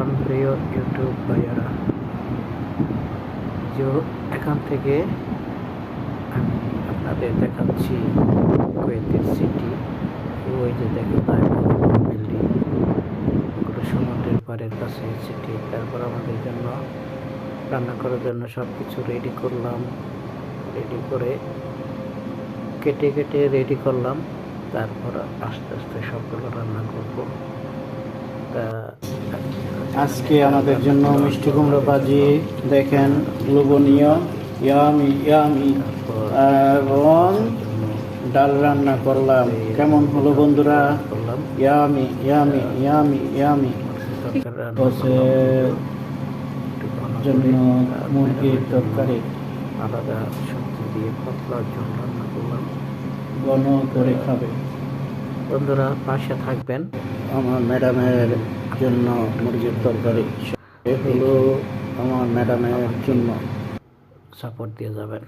প্রাণপ্রিয় ইউটিউব ভাইয়ারা, যে এখান থেকে আমি আপনাদের দেখাচ্ছি কুয়েতের সিটি। ওই যে দেখা যায় বিল্ডিং, ওগুলো সমুদ্রের পাড়ের কাছে সিটি। তারপর আমাদের জন্য রান্না করার জন্য সব কিছু রেডি করলাম, রেডি করে কেটে কেটে রেডি করলাম। তারপর আস্তে আস্তে সবগুলো রান্না করব। তা আজকে আমাদের জন্য মিষ্টি কুমড়ো ভাজি দেখেন, লোভনীয়, ইয়ামি ইয়ামি। এবং ডাল রান্না করলাম, কেমন হলো বন্ধুরা? করলাম ইয়ামি ইয়ামি ইয়ামি ইয়ামি। বসের জন্য মুরগির তরকারি আলাদা সবজি দিয়ে পাতলা ঝোল রান্না করলাম। ঘন করে খাবে। বন্ধুরা পাশে থাকবেন। আমার ম্যাডামের জন্য মুরগির তরকারি, এ হলো আমার ম্যাডামের জন্য। সাপোর্ট দিয়ে যাবেন।